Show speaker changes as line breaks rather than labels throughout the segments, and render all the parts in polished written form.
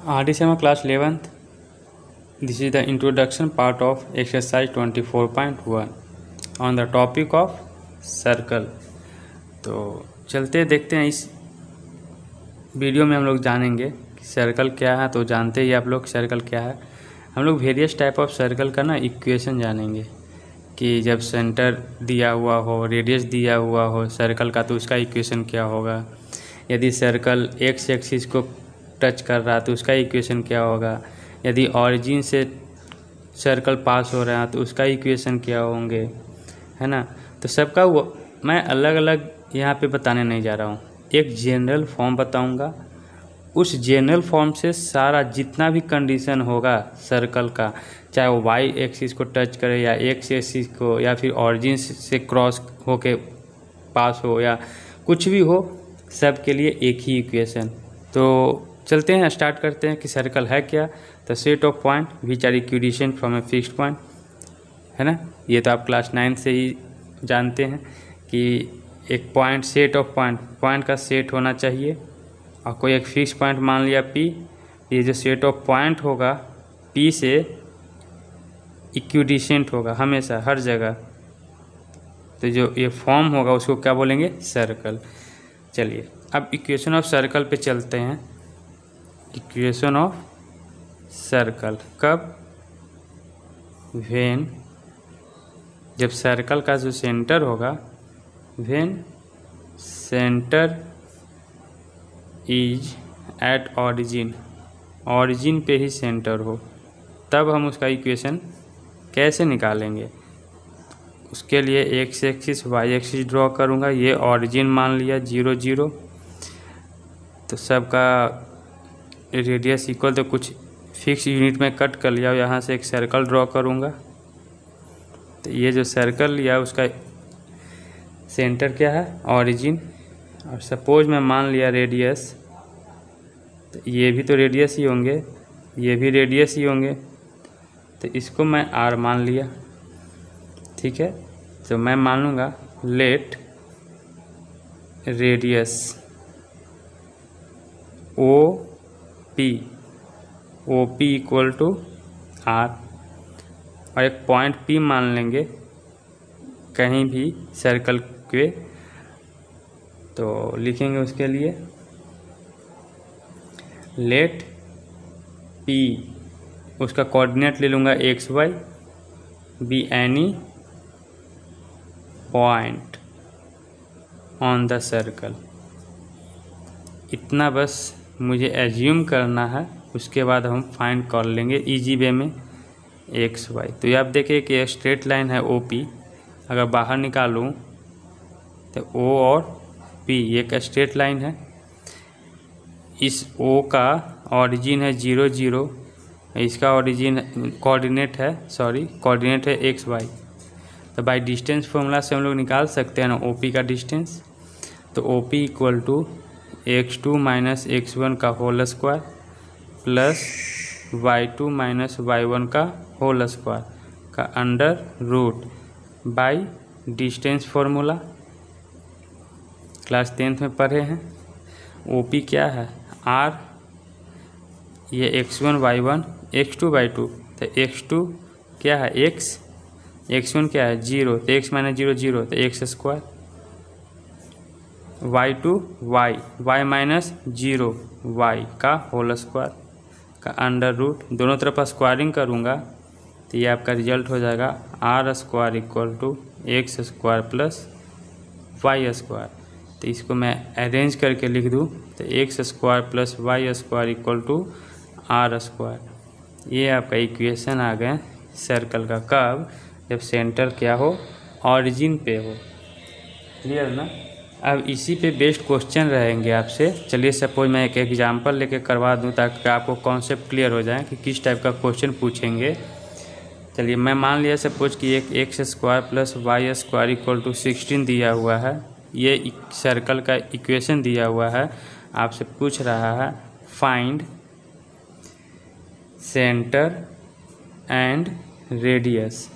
R.D. Sharma, class 11th. This is the introduction part of exercise 24.1 on the topic of circle. तो चलते देखते हैं, इस video में हम लोग जानेंगे कि सर्कल क्या है। तो जानते ही आप लोग सर्कल क्या है। हम लोग वेरियस टाइप ऑफ सर्कल का इक्वेशन जानेंगे कि जब सेंटर दिया हुआ हो, रेडियस दिया हुआ हो सर्कल का, तो उसका इक्वेशन क्या होगा। यदि सर्कल एक्स एक्सिस को टच कर रहा है तो उसका इक्वेशन क्या होगा। यदि ऑरिजिन से सर्कल पास हो रहा है तो उसका इक्वेशन क्या होंगे, है ना। तो सबका वो मैं अलग अलग यहाँ पे बताने नहीं जा रहा हूँ, एक जनरल फॉर्म बताऊँगा। उस जनरल फॉर्म से सारा जितना भी कंडीशन होगा सर्कल का, चाहे वो वाई एक्सिस को टच करे या एक्स एक्सिस को, या फिर ऑरिजिन से क्रॉस होके पास हो, या कुछ भी हो, सब के लिए एक ही इक्वेशन। तो चलते हैं, स्टार्ट करते हैं कि सर्कल है क्या। तो set of point which are equidistant from a fixed point, है ना। ये तो आप क्लास 9 से ही जानते हैं कि एक पॉइंट, सेट ऑफ पॉइंट का सेट होना चाहिए। और कोई एक फिक्स पॉइंट मान लिया P, ये जो सेट ऑफ पॉइंट होगा P से इक्विडिसेंट होगा हमेशा हर जगह। तो जो ये फॉर्म होगा उसको क्या बोलेंगे, सर्कल। चलिए अब इक्वेशन ऑफ सर्कल पे चलते हैं। इक्वेशन ऑफ सर्कल कब, व्हेन, जब सर्कल का जो सेंटर होगा, when centre is at origin, origin पे ही सेंटर हो, तब हम उसका इक्वेशन कैसे निकालेंगे। उसके लिए X axis Y axis draw करूँगा। ये ऑरिजिन मान लिया 0 0, तो सबका रेडियस इक्वल, तो कुछ फिक्स यूनिट में कट कर लिया। यहाँ से एक सर्कल ड्रॉ करूँगा। तो ये जो सर्कल लिया उसका सेंटर क्या है, ऑरिजिन। और सपोज मैं मान लिया रेडियस, तो ये भी तो रेडियस ही होंगे, ये भी रेडियस ही होंगे। तो इसको मैं R मान लिया, ठीक है। तो मैं मान लूँगा let radius OP equal to R, और एक पॉइंट P मान लेंगे कहीं भी सर्कल के। तो लिखेंगे उसके लिए लेट P, उसका कोऑर्डिनेट ले लूँगा XY, be any point on the circle. इतना बस मुझे एज्यूम करना है, उसके बाद हम फाइंड कर लेंगे इजी वे में XY। तो ये आप देखिए कि स्ट्रेट लाइन है OP, अगर बाहर निकालूँ तो O और P एक स्ट्रेट लाइन है। इस O का ऑरिजिन है 0 0, इसका ऑरिजिन कोऑर्डिनेट है XY। तो बाय डिस्टेंस फॉर्मूला से हम लोग निकाल सकते हैं ना OP का डिस्टेंस। तो OP equal to x2 minus x1 का whole square plus y2 minus y1 का होल स्क्वायर का under root by distance formula, class 10th में पढ़े हैं। OP क्या है R, ये x1 y1 x2 y2। तो x2 क्या है x, x1 क्या है 0, तो x माइनस 0 0, तो x square, y2 y minus 0 y का होल स्क्वायर का अंडर रूट, दोनों तरफ स्क्वायरिंग करूँगा तो ये आपका रिजल्ट हो जाएगा R square equal to x square plus y square. तो इसको मैं अरेंज करके लिख दूँ तो x square plus y square equal to R square. ये आपका इक्वेशन आ गए सर्कल का, कब, जब सेंटर क्या हो, ऑरिजिन पे हो। क्लियर ना। अब इसी पे बेस्ड क्वेश्चन रहेंगे आपसे। चलिए सपोज मैं एक एग्जांपल लेके करवा दूं ताकि आपको कॉन्सेप्ट क्लियर हो जाए कि किस टाइप का क्वेश्चन पूछेंगे। चलिए मैं मान लिया सपोज कि एक X square plus Y square equal to 16 दिया हुआ है। ये सर्कल का इक्वेशन दिया हुआ है। आपसे पूछ रहा है फाइंड सेंटर एंड रेडियस।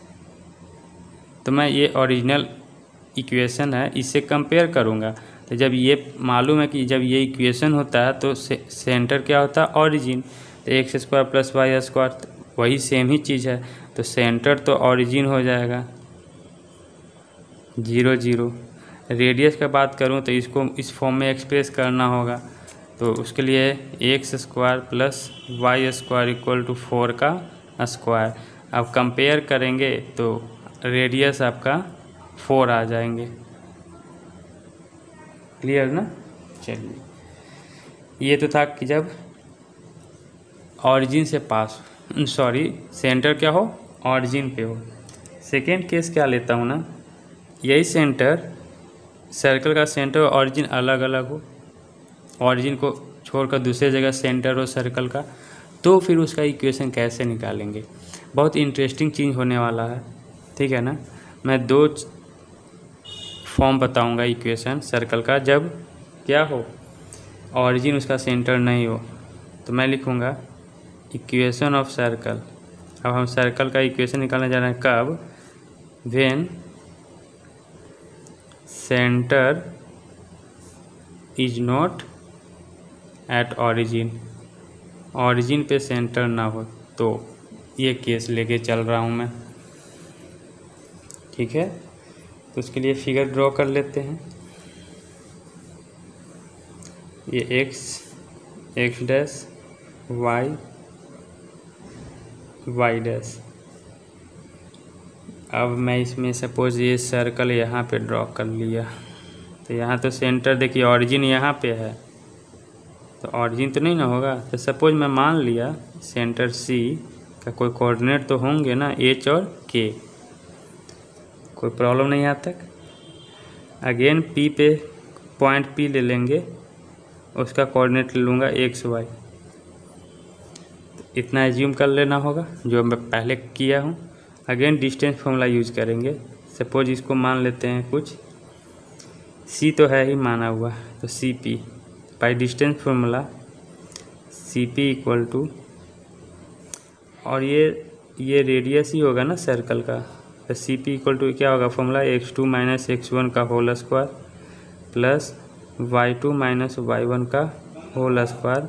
तो मैं ये ओरिजिनल इक्वेशन है, इससे कंपेयर करूँगा। तो जब ये मालूम है कि जब ये इक्वेशन होता है तो सेंटर क्या होता है, ऑरिजिन। तो x square plus Y square वही सेम ही चीज़ है, तो सेंटर तो ओरिजिन हो जाएगा 0 0। रेडियस का बात करूँ तो इसको इस फॉर्म में एक्सप्रेस करना होगा, तो उसके लिए X square plus Y square equal to 4 का स्क्वायर। अब कंपेयर करेंगे तो रेडियस आपका 4 आ जाएंगे। क्लियर ना? चलिए, ये तो था कि जब ऑरिजिन से पास सेंटर क्या हो, ऑरिजिन पे हो। सेकेंड केस क्या लेता हूँ ना, यही सेंटर सर्कल का सेंटर और ऑरिजिन अलग अलग हो, ऑरिजिन को छोड़कर दूसरे जगह सेंटर हो सर्कल का, तो फिर उसका इक्वेशन कैसे निकालेंगे। बहुत इंटरेस्टिंग चीज़ होने वाला है, ठीक है ना। मैं 2 फॉर्म बताऊंगा इक्वेशन सर्कल का, जब क्या हो, ऑरिजिन उसका सेंटर नहीं हो। तो मैं लिखूंगा इक्वेशन ऑफ सर्कल। अब हम सर्कल का इक्वेशन निकालने जा रहे हैं कब, when centre is not at origin, origin पे सेंटर ना हो, तो ये केस लेके चल रहा हूँ मैं, ठीक है। तो उसके लिए फिगर ड्रॉ कर लेते हैं। ये एक्स डैश वाई डैश। अब मैं इसमें सपोज ये सर्कल यहाँ पे ड्रॉ कर लिया, तो यहाँ तो सेंटर देखिए ऑरिजिन यहाँ पे है, तो ऑरिजिन तो नहीं ना होगा। तो सपोज मैं मान लिया सेंटर सी का कोई कोऑर्डिनेट तो होंगे ना, एच और के, कोई प्रॉब्लम नहीं यहाँ तक। अगेन पी पे पॉइंट पी ले लेंगे, उसका कोऑर्डिनेट ले लूँगा एक्स वाई। इतना एज्यूम कर लेना होगा जो मैं पहले किया हूँ। अगेन डिस्टेंस फॉर्मूला यूज करेंगे। सपोज इसको मान लेते हैं कुछ सी तो है ही माना हुआ, तो C P by distance formula C P equal to, और ये रेडियस ही होगा ना सर्कल का, तो सी पी इक्वल टू क्या होगा फॉर्मूला, x2 माइनस x1 का whole square plus y2 minus y1 का होल स्क्वायर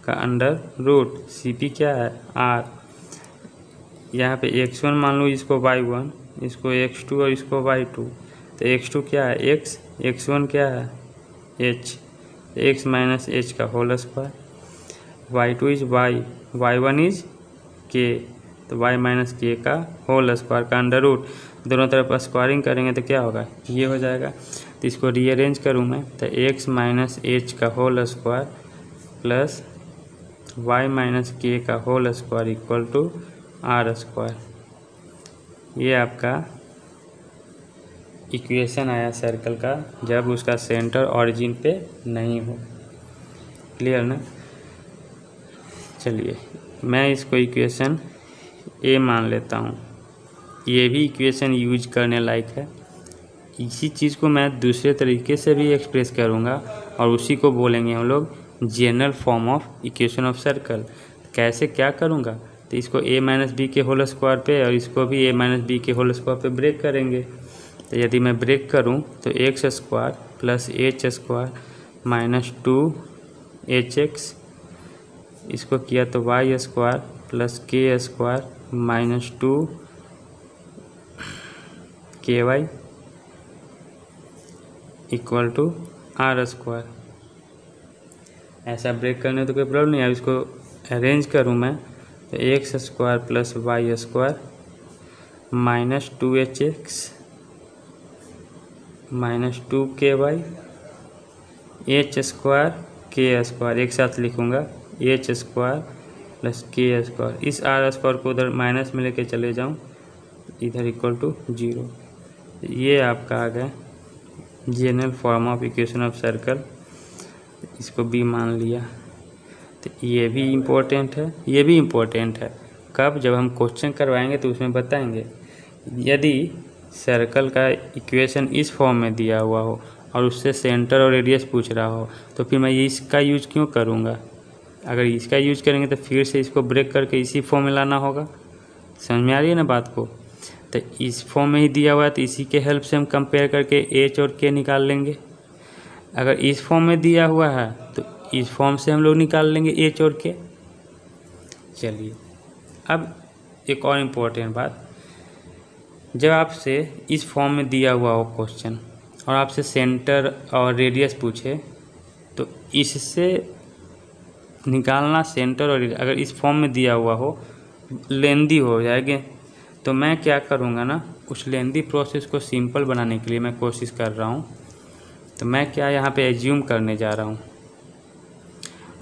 का अंडर रूट। सी पी क्या है r, यहाँ पे x1 मान लो, इसको y1, इसको x2 और इसको y2। तो x2 क्या है x, x1 क्या है h, x माइनस h का whole square, y2 is y, y1 is k, तो y माइनस के का होल स्क्वायर का अंडर रूट। दोनों तरफ स्क्वायरिंग करेंगे तो क्या होगा, ये हो जाएगा। तो इसको रीअरेंज करूँ मैं, तो x माइनस h का whole square plus y minus के का whole square equal to are square. ये आपका इक्वेशन आया सर्कल का, जब उसका सेंटर ऑरिजिन पे नहीं हो। क्लियर ना? चलिए, मैं इसको इक्वेशन ए मान लेता हूँ। ये भी इक्वेशन यूज करने लायक है। इसी चीज़ को मैं दूसरे तरीके से भी एक्सप्रेस करूँगा, और उसी को बोलेंगे हम लोग general form of equation of circle. कैसे क्या करूँगा, तो इसको a माइनस बी के होल स्क्वायर पे और इसको भी a माइनस बी के होल स्क्वायर पे ब्रेक करेंगे। तो यदि मैं ब्रेक करूँ तो x square plus H square minus 2hx, इसको किया तो वाई स्क्वायर प्लस के square minus 2ky equal to are square. ऐसा ब्रेक करने तो कोई प्रॉब्लम नहीं है। अब इसको अरेंज करूँ मैं, तो x square plus Y square minus 2hx minus 2ky H square K square, एक साथ लिखूँगा एच स्क्वायर प्लस के स्क्वायर। इस आर स्क्वायर को उधर माइनस में लेके चले जाऊँ, इधर इक्वल टू 0। ये आपका आ गया general form of equation of circle. इसको बी मान लिया। तो ये भी इम्पोर्टेंट है, ये भी इम्पोर्टेंट है। कब, जब हम क्वेश्चन करवाएंगे तो उसमें बताएंगे। यदि सर्कल का इक्वेशन इस फॉर्म में दिया हुआ हो और उससे सेंटर और रेडियस पूछ रहा हो, तो फिर मैं इसका यूज क्यों करूँगा। अगर इसका यूज करेंगे तो फिर से इसको ब्रेक करके इसी फॉर्म में लाना होगा। समझ में आ रही है ना बात को। तो इस फॉर्म में ही दिया हुआ है, तो इसी के हेल्प से हम कंपेयर करके एच और के निकाल लेंगे। अगर इस फॉर्म में दिया हुआ है तो इस फॉर्म से हम लोग निकाल लेंगे एच और के। चलिए अब एक और इम्पोर्टेंट बात, जब आपसे इस फॉर्म में दिया हुआ हो क्वेश्चन और आपसे सेंटर और रेडियस पूछे तो इससे निकालना सेंटर और रेडियस अगर इस फॉर्म में दिया हुआ हो लेंदी हो जाएगी। तो मैं क्या करूँगा ना, उस लेंदी प्रोसेस को सिंपल बनाने के लिए मैं कोशिश कर रहा हूँ। तो मैं क्या यहाँ पे एज्यूम करने जा रहा हूँ,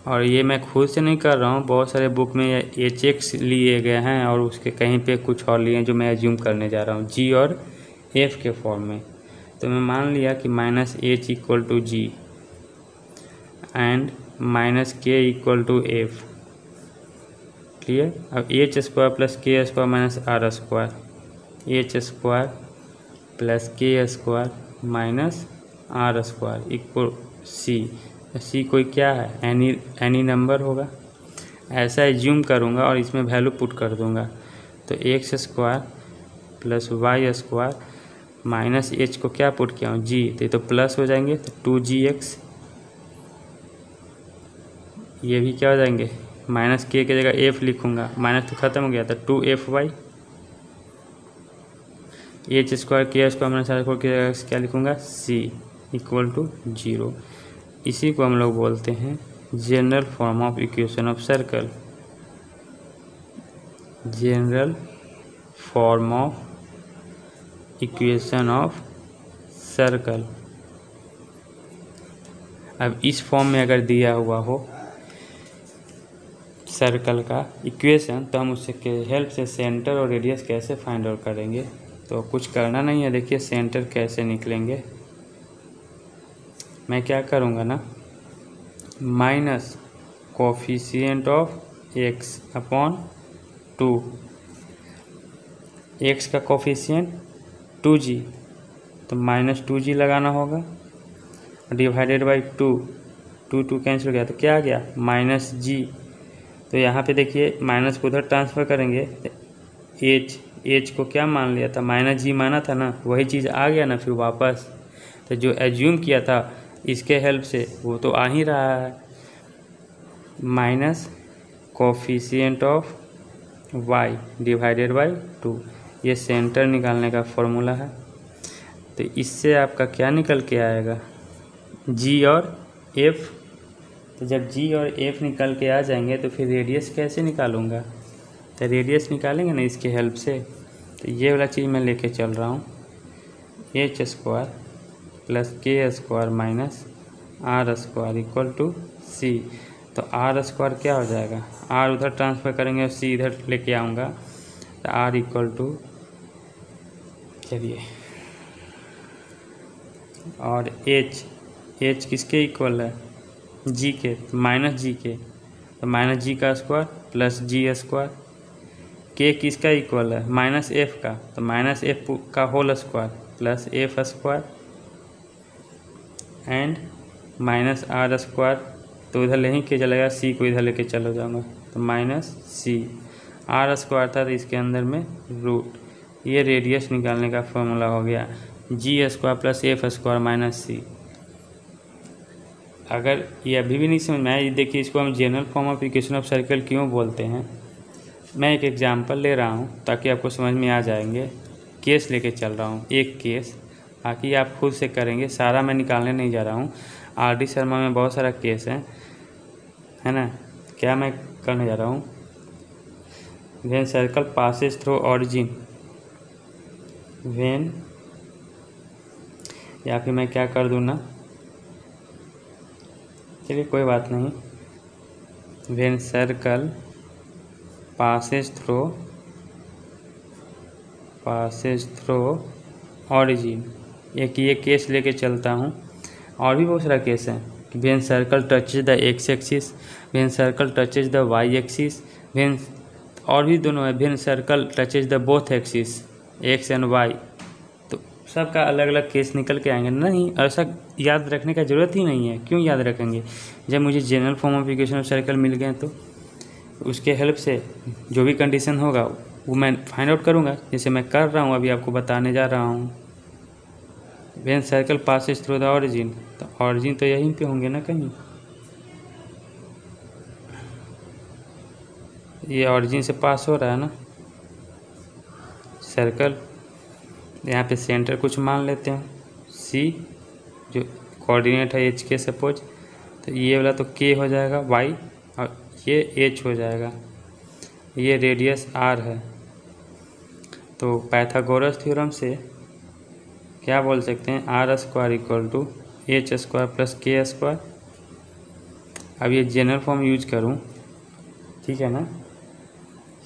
और ये मैं खुद से नहीं कर रहा हूँ, बहुत सारे बुक में HX लिए गए हैं और उसके कहीं पे कुछ और लिए हैं जो मैं एज्यूम करने जा रहा हूँ G और F के फॉर्म में। तो मैं मान लिया कि -H equal to G and -K equal to F। Clear. अब H square plus K square minus R square, H square plus K square minus R square equal C। C कोई क्या है, एनी नंबर होगा, ऐसा assume करूँगा और इसमें value put कर दूँगा। तो x square plus y square minus h को क्या पुट किया हूँ g, तो ये तो प्लस हो जाएंगे, तो 2gx। ये भी क्या हो जाएंगे, माइनस k की जगह f लिखूँगा, माइनस तो ख़त्म हो गया था 2fy। h square k square minus r square की जगह क्या लिखूँगा c इक्वल टू 0। इसी को हम लोग बोलते हैं general form of equation of circle. General form of equation of circle. अब इस फॉर्म में अगर दिया हुआ हो सर्कल का इक्वेशन तो हम उससे के हेल्प से सेंटर और रेडियस कैसे फाइंड आउट करेंगे। तो कुछ करना नहीं है, देखिए सेंटर कैसे निकलेंगे। मैं क्या करूँगा ना, minus coefficient of x upon 2, x का कोफिशिएंट 2g तो -2g लगाना होगा, डिवाइडेड बाई 2 कैंसिल हो गया तो क्या आ गया -g। तो यहाँ पे देखिए माइनस को उधर ट्रांसफ़र करेंगे तो h को क्या मान लिया था, -g माना था ना, वही चीज़ आ गया ना फिर वापस। तो जो एज्यूम किया था इसके हेल्प से वो तो आ ही रहा है, minus coefficient of y divided by 2। ये सेंटर निकालने का फॉर्मूला है। तो इससे आपका क्या निकल के आएगा, g और f। तो जब g और f निकल के आ जाएंगे तो फिर रेडियस कैसे निकालूंगा, तो रेडियस निकालेंगे ना इसके हेल्प से। तो ये वाला चीज़ मैं लेके चल रहा हूँ, h square plus k square minus R square equal to c। तो R स्क्वायर क्या हो जाएगा, R उधर ट्रांसफ़र करेंगे और c इधर लेके आऊँगा, तो R इक्वल टू, चलिए, और h किसके इक्वल है, g के, माइनस g के, तो माइनस g का square plus g square. k किसका इक्वल है, माइनस f का, तो माइनस f का whole square plus f square and minus R square. तो उधर नहीं के चलेगा, c को इधर लेके चलो जाऊँगा, तो माइनस c। R स्क्वायर था तो इसके अंदर में रूट। ये रेडियस निकालने का फॉर्मूला हो गया, g square plus f square minus c। अगर ये अभी भी नहीं समझ में आया, देखिए इसको हम general form of equation of circle क्यों बोलते हैं। मैं एक एग्जांपल ले रहा हूँ ताकि आपको समझ में आ जाएंगे। केस लेके चल रहा हूँ, एक केस, बाकी आप खुद से करेंगे, सारा मैं निकालने नहीं जा रहा हूँ। RD शर्मा में बहुत सारा केस है ना। क्या मैं करने जा रहा हूँ, when circle passes through origin, when, या फिर मैं क्या कर दूँ ना, चलिए कोई बात नहीं, when circle passes through origin. एक ये केस लेके चलता हूँ, और भी बहुत सारा केस है कि when circle touches the x axis, when circle touches the y axis, when, और भी दोनों है, when circle touches the both axis x and y। तो सबका अलग अलग केस निकल के आएंगे। नहीं, ऐसा याद रखने का ज़रूरत ही नहीं है, क्यों याद रखेंगे। जब मुझे general form of equation of circle मिल गए तो उसके हेल्प से जो भी कंडीशन होगा वो मैं फाइंड आउट करूँगा, जैसे मैं कर रहा हूँ, अभी आपको बताने जा रहा हूँ। When circle passes through the origin, तो ऑरिजिन तो यहीं पे होंगे ना कहीं। ये ऑरिजिन से पास हो रहा है ना सर्कल। यहाँ पे सेंटर कुछ मान लेते हैं सी, जो कोऑर्डिनेट है एच के सपोज, तो ये वाला तो के हो जाएगा वाई और ये एच हो जाएगा। ये रेडियस आर है। तो पाइथागोरस थ्योरम से क्या बोल सकते हैं, R square equal to H square plus के स्क्वायर। अब ये जनरल फॉर्म यूज करूँ, ठीक है ना,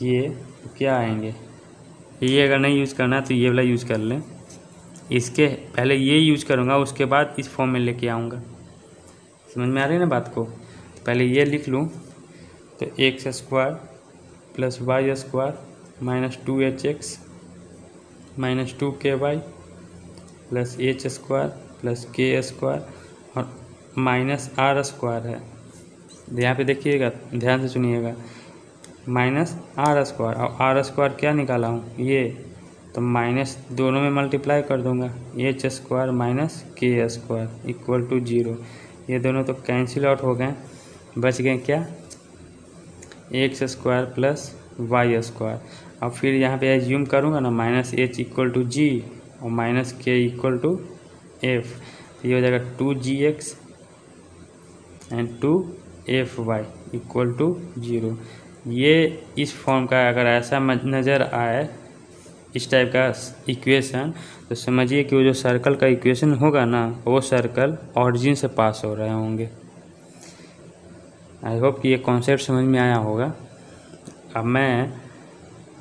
ये क्या आएंगे, ये अगर नहीं यूज़ करना तो ये वाला यूज़ कर लें। इसके पहले ये यूज़ करूँगा, उसके बाद इस फॉर्म में लेके आऊँगा। समझ में आ रही है ना बात को। तो पहले ये लिख लूँ, तो x square plus Y square minus 2hx minus 2ky plus H square plus के स्क्वायर और माइनस आर स्क्वायर है। यहाँ पे देखिएगा, ध्यान से सुनिएगा, माइनस आर स्क्वायर, और आर स्क्वायर क्या निकाला हूँ ये, तो माइनस दोनों में मल्टीप्लाई कर दूंगा, एच स्क्वायर माइनस के स्क्वायर इक्वल टू 0। ये दोनों तो कैंसिल आउट हो गए, बच गए क्या, X square plus Y square. अब फिर यहाँ पे एज्यूम करूँगा ना, minus H equal to G और माइनस के इक्वल टू एफ, तो ये हो जाएगा 2gx and 2fy equal to 0। ये इस फॉर्म का अगर ऐसा नज़र आए इस टाइप का इक्वेशन, तो समझिए कि वो जो सर्कल का इक्वेशन होगा ना, वो सर्कल ऑरिजिन से पास हो रहे होंगे। आई होप कि ये कॉन्सेप्ट समझ में आया होगा। अब मैं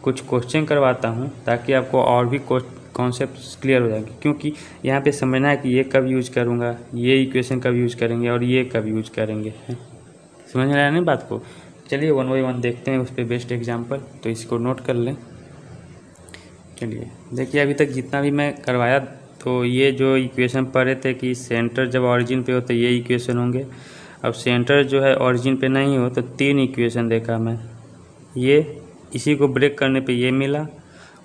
कुछ क्वेश्चन करवाता हूँ ताकि आपको और भी कॉन्सेप्ट क्लियर हो जाएंगे, क्योंकि यहाँ पे समझना है कि ये कब यूज करूँगा, ये इक्वेशन कब यूज करेंगे और ये कब यूज करेंगे। समझ में आया नहीं बात को। चलिए 1 बाय 1 देखते हैं उस पर बेस्ट एग्जांपल, तो इसको नोट कर लें। चलिए देखिए, अभी तक जितना भी मैं करवाया, तो ये जो इक्वेशन पढ़े थे कि सेंटर जब ऑरिजिन पे हो तो ये इक्वेशन होंगे। अब सेंटर जो है ऑरिजिन पे नहीं हो तो 3 इक्वेशन देखा मैं, ये इसी को ब्रेक करने पे ये मिला,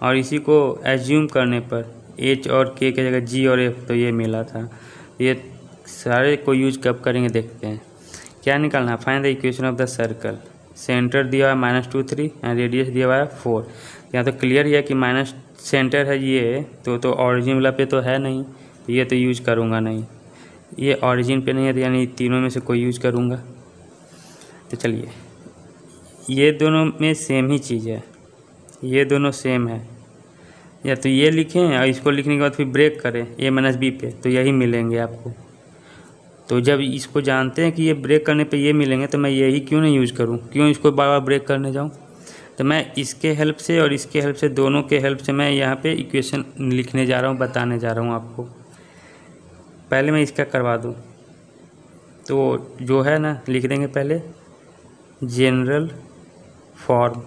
और इसी को एज्यूम करने पर एच और के की जगह जी और एफ, तो ये मिला था। ये सारे को यूज कब करेंगे देखते हैं। क्या निकालना है, find the equation of the circle. Centre दिया हुआ है -2 3 एंड रेडियस दिया हुआ है 4। यहाँ तो क्लियर ही है कि माइनस सेंटर है ये, तो ऑरिजिन वाला पे तो है नहीं, तो ये तो यूज करूँगा नहीं। ये ऑरिजिन पे नहीं है, तो यानी तीनों में से कोई यूज करूँगा। तो चलिए, ये दोनों में सेम ही चीज़ है, ये दोनों सेम है, या तो ये लिखें और इसको लिखने के बाद फिर ब्रेक करें a-b पे, तो यही मिलेंगे आपको। तो जब इसको जानते हैं कि ये ब्रेक करने पे ये मिलेंगे, तो मैं यही क्यों नहीं यूज़ करूँ, क्यों इसको बार बार ब्रेक करने जाऊँ। तो मैं इसके हेल्प से और इसके हेल्प से, दोनों के हेल्प से मैं यहाँ पे इक्वेशन लिखने जा रहा हूँ, बताने जा रहा हूँ आपको। पहले मैं इसका करवा दूँ, तो जो है ना, लिख देंगे पहले general form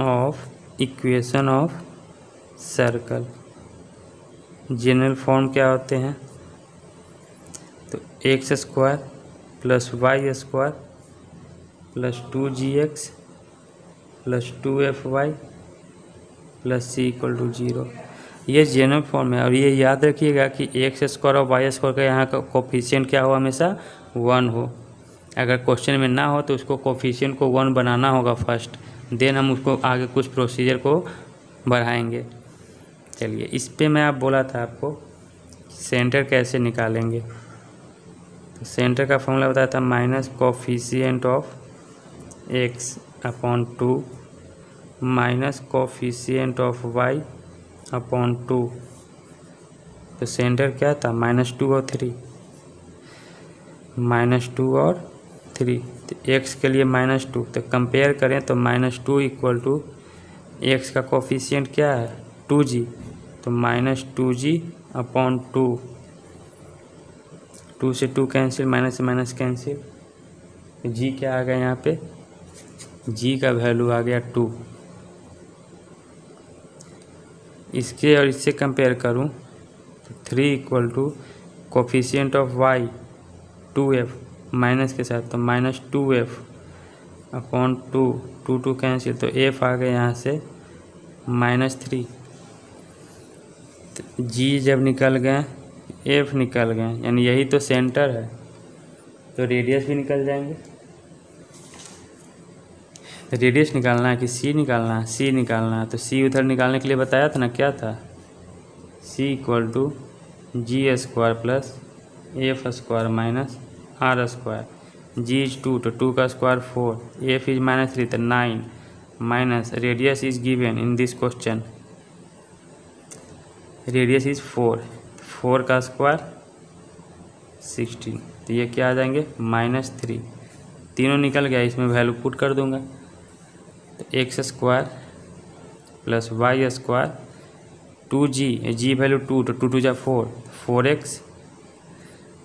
of equation of circle. General form क्या होते हैं, तो x square plus Y square plus 2gx plus 2fy plus C equal to 0। ये जनरल फॉर्म है। और ये याद रखिएगा कि एक्स स्क्वायर और वाई स्क्वायर का यहाँ का कोफिशिएंट क्या हो, हमेशा 1 हो। अगर क्वेश्चन में ना हो तो उसको कोफिशिएंट को 1 बनाना होगा फर्स्ट, देन हम उसको आगे कुछ प्रोसीजर को बढ़ाएंगे। चलिए, इस पे मैं आप बोला था आपको सेंटर कैसे निकालेंगे। तो सेंटर का फॉर्मूला बताया था minus coefficient of x upon 2 minus coefficient of y upon 2। तो सेंटर क्या था, -2 और 3, -2 और 3। तो x के लिए -2, तो कंपेयर करें तो -2 इक्वल टू एक्स का कोफिशिएंट क्या है 2g, तो -2g अपॉन 2। 2 से 2 कैंसिल, माइनस से माइनस कैंसिल, तो g क्या आ गया यहाँ पे, g का वैल्यू आ गया 2। इसके और इससे कंपेयर करूँ तो 3 equal to coefficient of y 2f minus के साथ, तो -2f अपॉन 2, 2 कैंसिल, तो f आ गया यहाँ से -3। तो g जब निकल गए, f निकल गए, यानी यही तो सेंटर है, तो रेडियस भी निकल जाएंगे। रेडियस निकालना है कि सी निकालना है? सी निकालना है। तो सी उधर निकालने के लिए बताया था ना, क्या था? C equal to G square plus F square minus are square. G is 2 तो 2 का स्क्वायर 4, एफ इज -3 तो 9 minus radius is given in this question, radius is 4 का स्क्वायर 16, तो ये क्या आ जाएंगे -3। तीनों निकल गया, इसमें वैल्यू पुट कर दूंगा। तो x square plus Y square 2g, G value 2 तो 2 2 जा 4, 4x,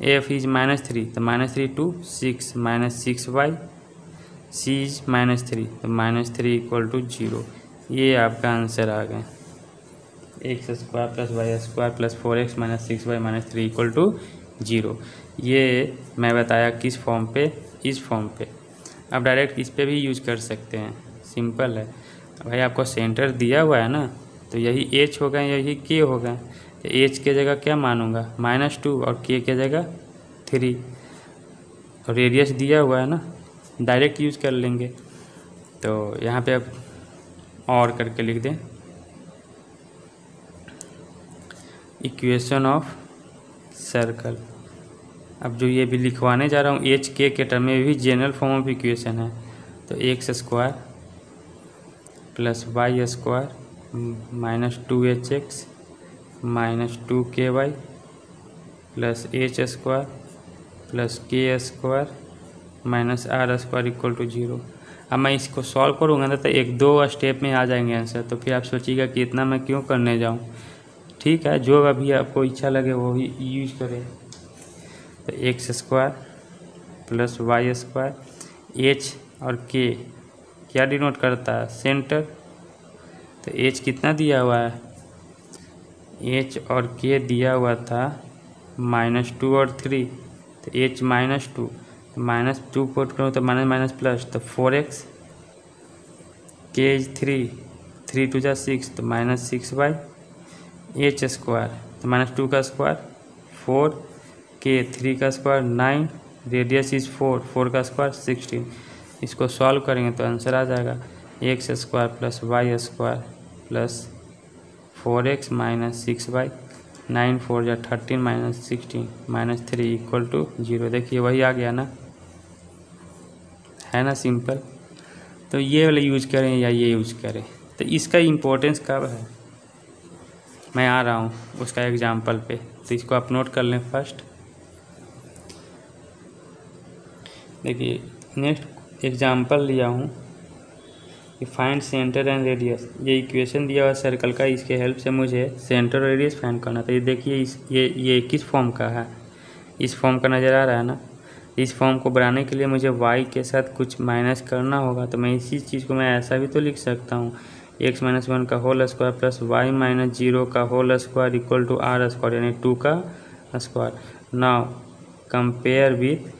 एफ इज -3 तो -3 2 6 -6y, सी इज -3 तो -3 इक्वल टू 0। ये आपका आंसर आ गया, X square plus Y square plus 4x -6y -3 equal to 0। ये मैं बताया किस फॉर्म पे? इस फॉर्म पे। अब डायरेक्ट इस पे भी यूज कर सकते हैं, सिंपल है भाई। आपको सेंटर दिया हुआ है ना, तो यही h होगा, यही k होगा। तो h के जगह क्या मानूंगा? -2 और k के जगह 3। और रेडियस दिया हुआ है ना, डायरेक्ट यूज कर लेंगे। तो यहाँ पे अब और करके लिख दें, इक्वेशन ऑफ सर्कल। अब जो ये भी लिखवाने जा रहा हूँ एच के टर्म में भी जनरल फॉर्म ऑफ इक्वेशन है। तो x square plus Y square -2hx -2ky plus H square plus के square minus are square equal to 0। अब मैं इसको सॉल्व करूँगा ना तो 1-2 स्टेप में आ जाएंगे आंसर। तो फिर आप सोचिएगा कि इतना मैं क्यों करने जाऊँ। ठीक है, जो अभी आपको इच्छा लगे वो ही यूज करें। तो x square plus Y square, H और के क्या डिनोट करता है? सेंटर। तो एच कितना दिया हुआ है? एच और के दिया हुआ था -2 और 3। तो एच -2, -2 पुट करूँ तो माइनस प्लस, तो 4x, के इज 3 2 जा 6 तो -6y, एच स्क्वायर तो -2 का स्क्वायर 4, के 3 का स्क्वायर 9, रेडियस इज 4 का स्क्वायर 16। इसको सॉल्व करेंगे तो आंसर आ जाएगा X square plus Y square plus 4x minus 6y, 9 4 जा 13 माइनस 16 -3 इक्वल टू 0। देखिए वही आ गया ना, है ना, सिंपल। तो ये वाला यूज करें या ये यूज करें, तो इसका इम्पोर्टेंस कब है मैं आ रहा हूँ उसका एग्जाम्पल पे। तो इसको आप नोट कर लें फर्स्ट। देखिए नेक्स्ट एग्जाम्पल लिया हूँ कि फाइंड सेंटर एंड रेडियस। ये इक्वेशन दिया हुआ सर्कल का, इसके हेल्प से मुझे सेंटर और रेडियस फाइंड करना था। ये देखिए ये किस फॉर्म का है? इस फॉर्म का नज़र आ रहा है ना। इस फॉर्म को बनाने के लिए मुझे y के साथ कुछ माइनस करना होगा। तो मैं इसी चीज़ को मैं ऐसा भी तो लिख सकता हूँ, x - 1 का होल स्क्वायर प्लस y - 0 का whole square equal to are square, यानी 2 का स्क्वायर। नाउ कंपेयर विथ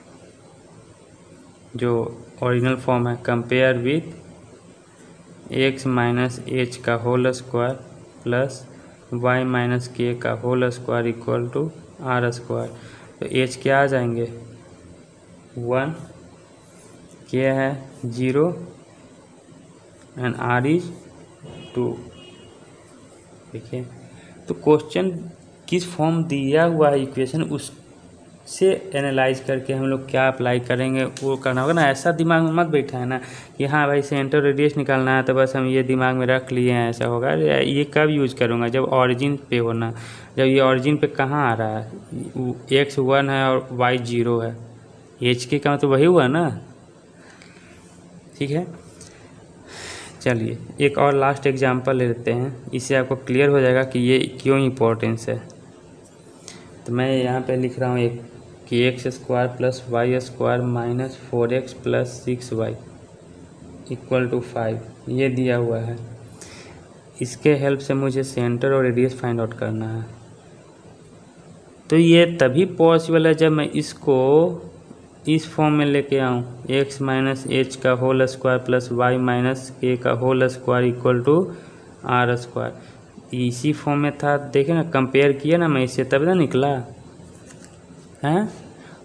जो ओरिजिनल फॉर्म है, कंपेयर विथ x - h का whole square plus y - k का whole square equal to are square. तो h क्या आ जाएंगे? 1, k है 0 एंड r इज 2। देखिए तो क्वेश्चन किस फॉर्म दिया हुआ है इक्वेशन, उससे एनालाइज करके हम लोग क्या अप्लाई करेंगे वो करना होगा ना। ऐसा दिमाग में मत बैठा है ना कि हाँ भाई सेंटर रेडियस निकालना है तो बस हम ये दिमाग में रख लिए हैं, ऐसा होगा। ये कब यूज़ करूँगा? जब ऑरिजिन पे होना। जब ये ऑरिजिन पे कहाँ आ रहा है? x 1 है और y 0 है, एच के का तो वही हुआ ना। ठीक है, चलिए एक और लास्ट एग्जांपल ले लेते हैं, इससे आपको क्लियर हो जाएगा कि ये क्यों इम्पोर्टेंस है। तो मैं यहाँ पे लिख रहा हूँ एक कि X square plus Y square minus 4x plus 6y equal to 5, ये दिया हुआ है। इसके हेल्प से मुझे सेंटर और रेडियस फाइंड आउट करना है। तो ये तभी पॉसिबल है जब मैं इसको इस फॉर्म में लेके आऊँ, x - h का whole square plus y - k का whole square equal to are square. इसी फॉर्म में था, देखे ना, कंपेयर किया ना मैं इससे, तब ना निकला है।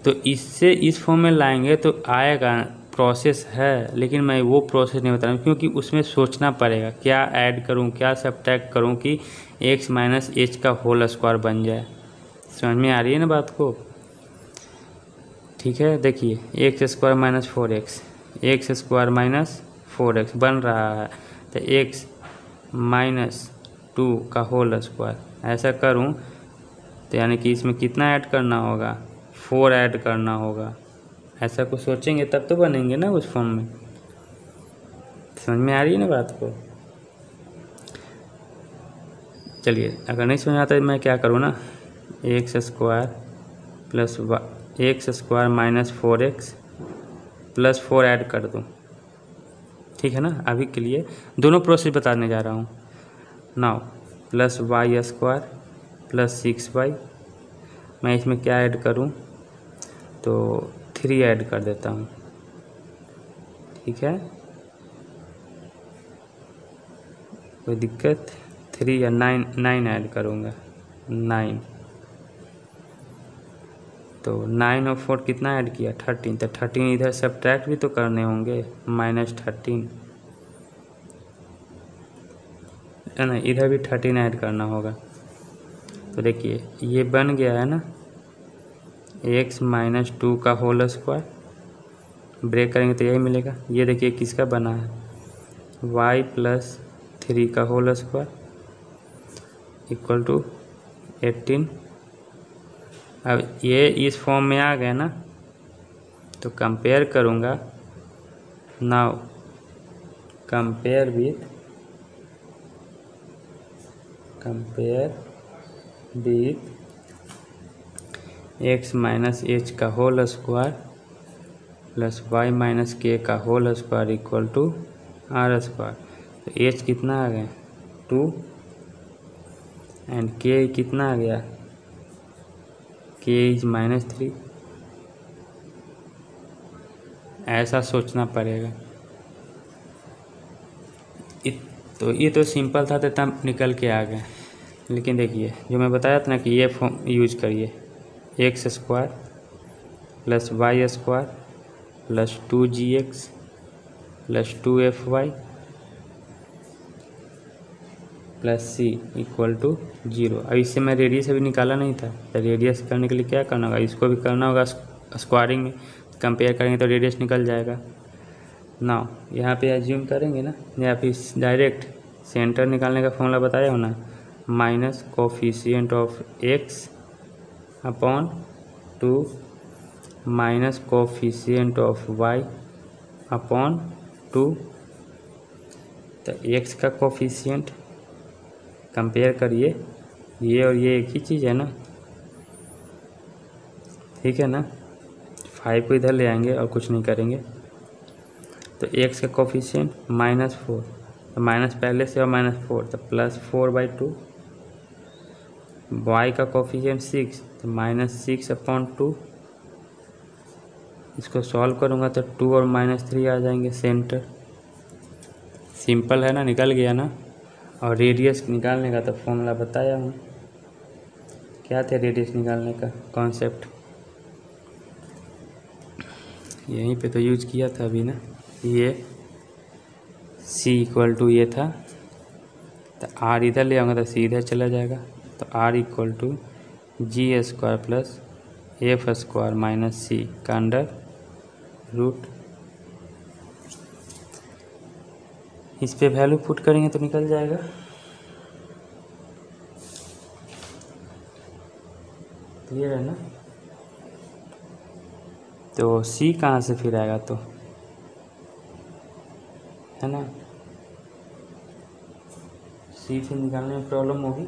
तो इससे इस फॉर्म में लाएंगे तो आएगा प्रोसेस है, लेकिन मैं वो प्रोसेस नहीं बता रहा हूँ क्योंकि उसमें सोचना पड़ेगा क्या ऐड करूँ, क्या सब्ट्रैक्ट करूँ कि x माइनस एच का होल स्क्वायर बन जाए। समझ में आ रही है ना बात को? ठीक है, देखिए x square minus 4x, x square minus 4x बन रहा है, तो x माइनस 2 का होल स्क्वायर ऐसा करूं तो यानी कि इसमें कितना ऐड करना होगा, 4 ऐड करना होगा। ऐसा कुछ सोचेंगे तब तो बनेंगे ना उस फॉर्म में। समझ में आ रही है ना बात को? चलिए, अगर नहीं समझ आता तो मैं क्या करूँ ना, x square plus x square minus 4x plus 4 add कर दूँ। ठीक है ना, अभी के लिए दोनों प्रोसेस बताने जा रहा हूँ। Now plus Y square plus 6y, मैं इसमें क्या ऐड करूँ तो 3 ऐड कर देता हूँ। ठीक है, कोई दिक्कत? 3 या 9 ऐड करूँगा, 9। तो 9 और 4 कितना ऐड किया, 13। तो 13 इधर सब्ट्रैक्ट भी तो करने होंगे, माइनस 13 है ना, इधर भी 13 ऐड करना होगा। तो देखिए ये बन गया है ना, x माइनस 2 का होल स्क्वायर, ब्रेक करेंगे तो यही मिलेगा। ये देखिए किसका बना है, y प्लस 3 का होल स्क्वायर इक्वल टू 18। अब ये इस फॉर्म में आ गया ना, तो कंपेयर करूँगा। Now compare with x minus h का whole square plus y minus के का whole square equal to are square. तो h कितना आ गया, 2, एंड k कितना आ गया, k इज माइनस 3। ऐसा सोचना पड़ेगा। तो ये तो सिंपल था, तो तब निकल के आ गए। लेकिन देखिए जो मैं बताया था ना कि ये फॉर्म यूज करिए, X square plus Y square plus 2gx plus 2fy plus C equal to 0। अब इससे मैं रेडियस अभी निकाला नहीं था, तो रेडियस करने के लिए क्या करना होगा, इसको भी करना होगा स्क्वायरिंग में, कंपेयर करेंगे तो रेडियस निकल जाएगा। ना यहाँ पे एज्यूम करेंगे ना, या फिर डायरेक्ट सेंटर निकालने का फॉर्मूला बताया हो ना, minus coefficient of x upon 2 minus coefficient of y upon 2। तो x का कोफिशिएंट कंपेयर करिए, ये और ये एक ही चीज़ है ना, ठीक है ना। 5 को इधर ले आएंगे और कुछ नहीं करेंगे। तो x का कोफिशिएंट -4, तो माइनस पहले से और -4, तो +4/2। y का कोफिशिएंट 6, तो -6/2। इसको सॉल्व करूँगा तो 2 और -3 आ जाएंगे सेंटर। सिंपल है ना, निकल गया ना। और रेडियस निकालने का तो फॉर्मूला बताया हूँ, क्या थे रेडियस निकालने का कॉन्सेप्ट, यहीं पे तो यूज किया था अभी ना। ये c इक्वल टू ये था, तो r इधर ले आऊँगा तो c इधर चला जाएगा। तो r equal to g² plus f² minus c का अंडर रूट। इस पे वैल्यू पुट करेंगे तो निकल जाएगा। क्लियर है ना। तो c कहाँ से फिर आएगा, तो है ना, c से निकालने में प्रॉब्लम होगी,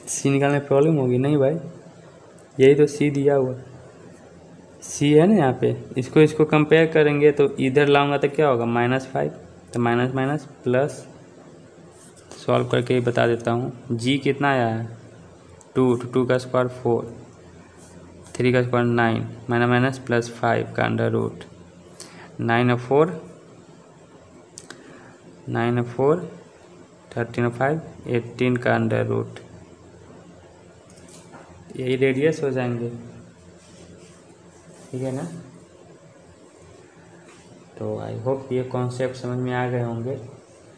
c निकालने में प्रॉब्लम होगी नहीं भाई, यही तो c दिया हुआ, c है ना यहाँ पे। इसको कंपेयर करेंगे तो इधर लाऊंगा तो क्या होगा, -5, तो माइनस माइनस प्लस, सॉल्व करके बता देता हूँ। g कितना आया है, 2 का स्क्वायर 4, 3 का स्क्वायर 9, माइनस प्लस 5 का अंडर रूट। 9 और 4 13 और 5 18 का अंडर रूट। यही रेडियस हो जाएंगे। ठीक है ना। तो आई होप ये कॉन्सेप्ट समझ में आ गए होंगे,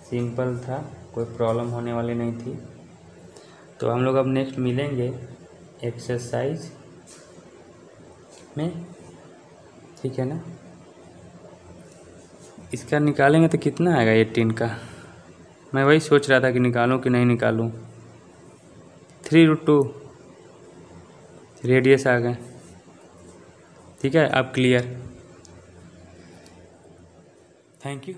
सिंपल था, कोई प्रॉब्लम होने वाली नहीं थी। तो हम लोग अब नेक्स्ट मिलेंगे एक्सरसाइज में, ठीक है ना। इसका निकालेंगे तो कितना आएगा 18 का, मैं वही सोच रहा था कि निकालूं कि नहीं निकालूं। 3√2 रेडियस आ गए, ठीक है। अब क्लियर, थैंक यू।